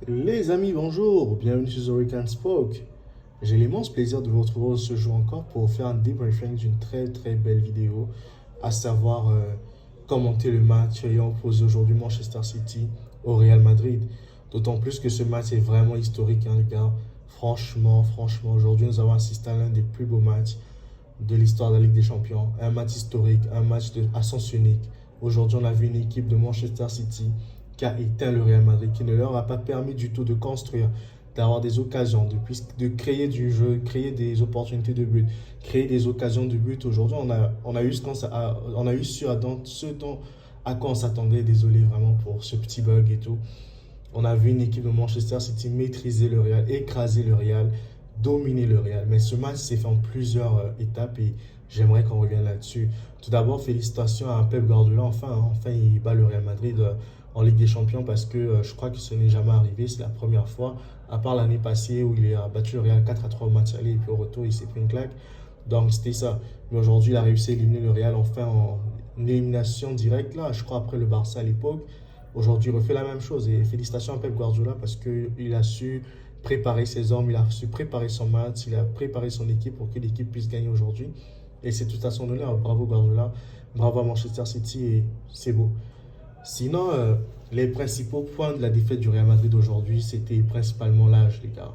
Les amis, bonjour, bienvenue sur The Weekend Spoke. J'ai l'immense plaisir de vous retrouver ce jour encore pour faire un debriefing d'une très belle vidéo, à savoir commenter le match ayant opposé aujourd'hui Manchester City au Real Madrid. D'autant plus que ce match est vraiment historique, hein, les gars. Franchement, aujourd'hui nous avons assisté à l'un des plus beaux matchs de l'histoire de la Ligue des Champions. Un match historique, un match à sens unique. Aujourd'hui, on a vu une équipe de Manchester City qui a éteint le Real Madrid, qui ne leur a pas permis du tout de construire, d'avoir des occasions, de créer du jeu, créer des opportunités de but, créer des occasions de but. Aujourd'hui, on a eu on a eu ce dont à quoi on s'attendait. Désolé vraiment pour ce petit bug et tout. On a vu une équipe de Manchester City maîtriser le Real, écraser le Real, dominer le Real. Mais ce match s'est fait en plusieurs étapes et j'aimerais qu'on revienne là-dessus. Tout d'abord, félicitations à Pep Guardiola. Enfin, il bat le Real Madrid en Ligue des Champions parce que je crois que ce n'est jamais arrivé. C'est la première fois, à part l'année passée où il a battu le Real 4-3 au match aller et puis au retour, il s'est pris une claque. Donc, c'était ça. Mais aujourd'hui, il a réussi à éliminer le Real enfin en élimination directe, là, je crois, après le Barça à l'époque. Aujourd'hui, il refait la même chose. Et félicitations à Pep Guardiola parce qu'il a su préparer ses hommes, il a su préparer son match, il a préparé son équipe pour que l'équipe puisse gagner aujourd'hui. Et c'est tout à son honneur. Bravo Guardiola, bravo à Manchester City et c'est beau. Sinon, les principaux points de la défaite du Real Madrid aujourd'hui, c'était principalement l'âge, les gars.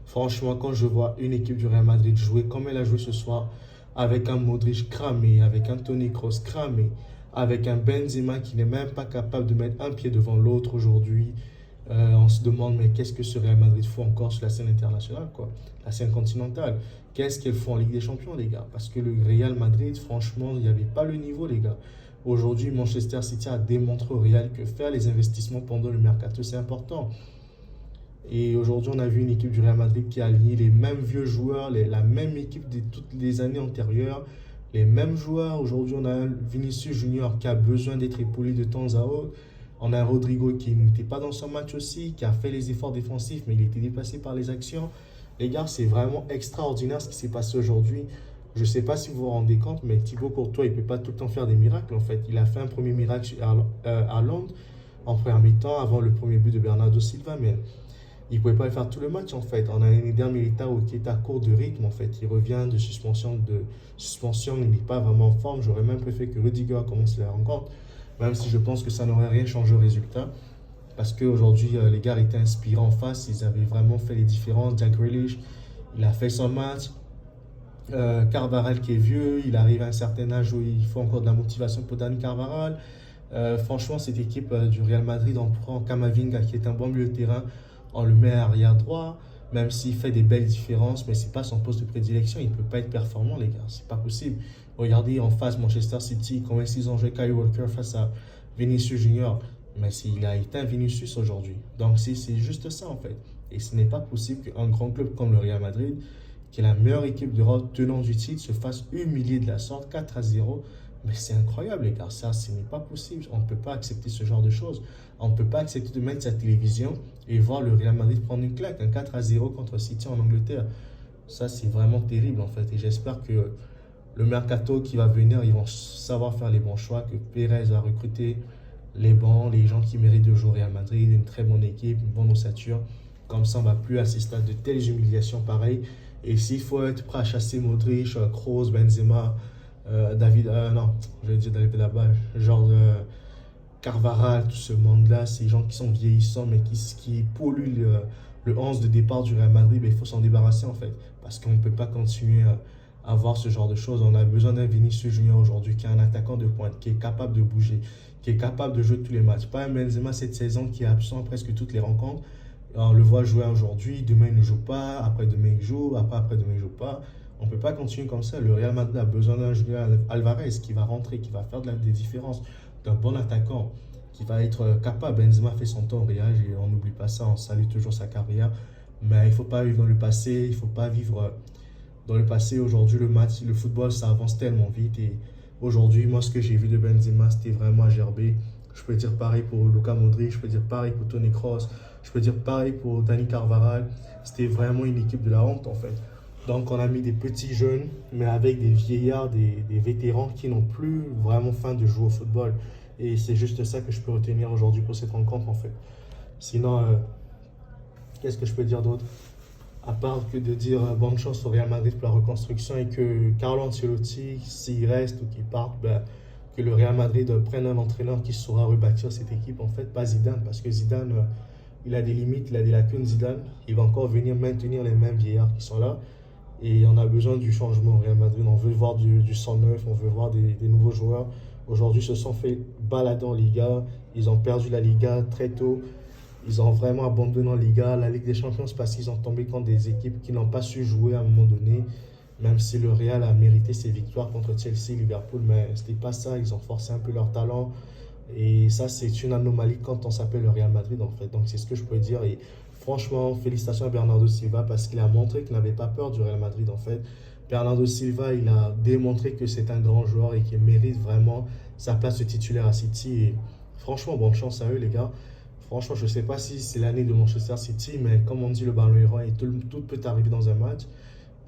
Franchement, quand je vois une équipe du Real Madrid jouer comme elle a joué ce soir, avec un Modric cramé, avec un Toni Kroos cramé, avec un Benzema qui n'est même pas capable de mettre un pied devant l'autre aujourd'hui, on se demande, mais qu'est-ce que ce Real Madrid fait encore sur la scène internationale, quoi, la scène continentale? Qu'est-ce qu'elle fait en Ligue des Champions, les gars? Parce que le Real Madrid, franchement, il n'y avait pas le niveau, les gars. Aujourd'hui, Manchester City a démontré au Real que faire les investissements pendant le mercato, c'est important. Et aujourd'hui, on a vu une équipe du Real Madrid qui a aligné les mêmes vieux joueurs, la même équipe de toutes les années antérieures, les mêmes joueurs. Aujourd'hui, on a un Vinicius Junior qui a besoin d'être épaulé de temps à autre. On a un Rodrigo qui n'était pas dans son match aussi, qui a fait les efforts défensifs, mais il était dépassé par les actions. Les gars, c'est vraiment extraordinaire ce qui s'est passé aujourd'hui. Je ne sais pas si vous vous rendez compte, mais Thibaut Courtois, il ne peut pas tout le temps faire des miracles en fait. Il a fait un premier miracle sur Haaland en première mi-temps avant le premier but de Bernardo Silva, mais il ne pouvait pas faire tout le match en fait. On a un Eder Militao qui est à court de rythme en fait. Il revient de suspension, il n'est pas vraiment en forme. J'aurais même préféré que Rudiger commence la rencontre, même si je pense que ça n'aurait rien changé au résultat. Parce qu'aujourd'hui, les gars étaient inspirants en face. Ils avaient vraiment fait les différences. Jack Grealish, il a fait son match. Carvajal qui est vieux, il arrive à un certain âge où il faut encore de la motivation pour Dani Carvajal. Franchement, cette équipe du Real Madrid, on prend Camavinga qui est un bon milieu de terrain, on le met arrière droit, même s'il fait des belles différences, mais c'est pas son poste de prédilection, il ne peut pas être performant, les gars, c'est pas possible. Regardez en face Manchester City, comment ils ont joué Kyle Walker face à Vinicius Junior, mais il a éteint Vinicius aujourd'hui. Donc c'est juste ça en fait. Et ce n'est pas possible qu'un grand club comme le Real Madrid, qui est la meilleure équipe d'Europe tenant du titre, se fasse humilier de la sorte 4-0. Mais c'est incroyable, les gars. Ça, ce n'est pas possible. On ne peut pas accepter ce genre de choses. On ne peut pas accepter de mettre sa télévision et voir le Real Madrid prendre une claque, un 4-0 contre City en Angleterre. Ça, c'est vraiment terrible, en fait. Et j'espère que le mercato qui va venir, ils vont savoir faire les bons choix, que Pérez va recruter les bons, les gens qui méritent de jouer au Real Madrid, une très bonne équipe, une bonne ossature. Comme ça, on ne va plus assister à de telles humiliations pareilles. Et s'il faut être prêt à chasser Modric, Kroos, Benzema, non, je vais dire David là-bas, genre Carvajal, tout ce monde-là, ces gens qui sont vieillissants, mais qui polluent le 11 de départ du Real Madrid, mais il faut s'en débarrasser en fait. Parce qu'on ne peut pas continuer à avoir ce genre de choses. On a besoin d'un Vinicius Junior aujourd'hui qui est un attaquant de pointe, qui est capable de bouger, qui est capable de jouer tous les matchs. Pas un Benzema cette saison qui est absent à presque toutes les rencontres. On le voit jouer aujourd'hui, demain il ne joue pas, après-demain il joue, après-demain il ne joue pas. On ne peut pas continuer comme ça. Le Real Madrid a besoin d'un Julián Alvarez qui va rentrer, qui va faire des différences, d'un bon attaquant, qui va être capable. Benzema fait son temps au Real et on n'oublie pas ça, on salue toujours sa carrière. Mais il ne faut pas vivre dans le passé, il ne faut pas vivre dans le passé. Aujourd'hui, le football, ça avance tellement vite. Et aujourd'hui, moi, ce que j'ai vu de Benzema, c'était vraiment à gerber. Je peux dire pareil pour Luka Modric, je peux dire pareil pour Toni Kroos, je peux dire pareil pour Dani Carvajal. C'était vraiment une équipe de la honte en fait. Donc on a mis des petits jeunes, mais avec des vieillards, des vétérans qui n'ont plus vraiment faim de jouer au football. Et c'est juste ça que je peux retenir aujourd'hui pour cette rencontre en fait. Sinon, Qu'est-ce que je peux dire d'autre? À part que de dire bonne chance au Real Madrid pour la reconstruction et que Carlo Ancelotti, s'il reste ou qu'il parte, ben, que le Real Madrid prenne un entraîneur qui saura rebâtir cette équipe. En fait, pas Zidane, parce que Zidane, il a des limites, il a des lacunes. Zidane, il va encore venir maintenir les mêmes vieillards qui sont là. Et on a besoin du changement au Real Madrid. On veut voir du sang neuf, on veut voir des nouveaux joueurs. Aujourd'hui, ils se sont fait balader en Liga. Ils ont perdu la Liga très tôt. Ils ont vraiment abandonné en Liga. La Ligue des Champions, c'est parce qu'ils ont tombé contre des équipes qui n'ont pas su jouer à un moment donné. Même si le Real a mérité ses victoires contre Chelsea, Liverpool, mais ce n'était pas ça. Ils ont forcé un peu leur talent. Et ça, c'est une anomalie quand on s'appelle le Real Madrid, en fait. Donc, c'est ce que je peux dire. Et franchement, félicitations à Bernardo Silva parce qu'il a montré qu'il n'avait pas peur du Real Madrid, en fait. Bernardo Silva, il a démontré que c'est un grand joueur et qu'il mérite vraiment sa place de titulaire à City. Et franchement, bonne chance à eux, les gars. Franchement, je ne sais pas si c'est l'année de Manchester City, mais comme on dit, le ballon est rond et tout peut arriver dans un match.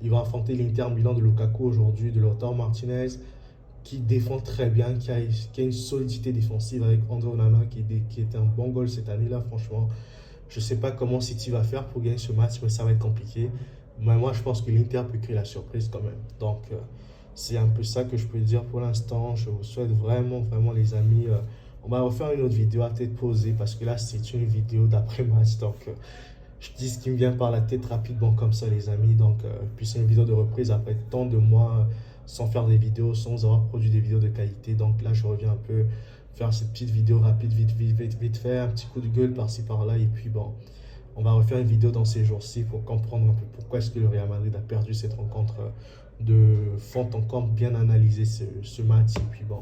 Ils vont affronter l'Inter Milan de Lukaku aujourd'hui, de Lautaro Martinez, qui défend très bien, qui a une solidité défensive avec André Onana, qui est un bon goal cette année-là, franchement. Je ne sais pas comment City va faire pour gagner ce match, mais ça va être compliqué. Mais moi, je pense que l'Inter peut créer la surprise quand même. Donc, c'est un peu ça que je peux dire pour l'instant. Je vous souhaite vraiment, vraiment, les amis. On va refaire une autre vidéo à tête posée parce que là, c'est une vidéo d'après-match. Donc, je dis ce qui me vient par la tête rapidement comme ça, les amis. Donc, puis c'est une vidéo de reprise après tant de mois sans faire des vidéos, sans avoir produit des vidéos de qualité. Donc là, je reviens un peu faire cette petite vidéo rapide, vite fait, un petit coup de gueule par-ci par-là. Et puis bon, on va refaire une vidéo dans ces jours-ci pour comprendre un peu pourquoi est-ce que le Real Madrid a perdu cette rencontre de fond en comble, bien analyser ce match. Et puis bon,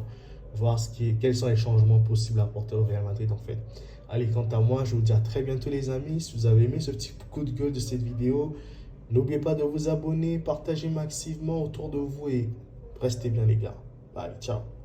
voir quels sont les changements possibles à apporter au Real Madrid en fait. Allez, quant à moi, je vous dis à très bientôt les amis. Si vous avez aimé ce petit coup de gueule de cette vidéo, n'oubliez pas de vous abonner, partager massivement autour de vous et restez bien les gars. Bye, ciao.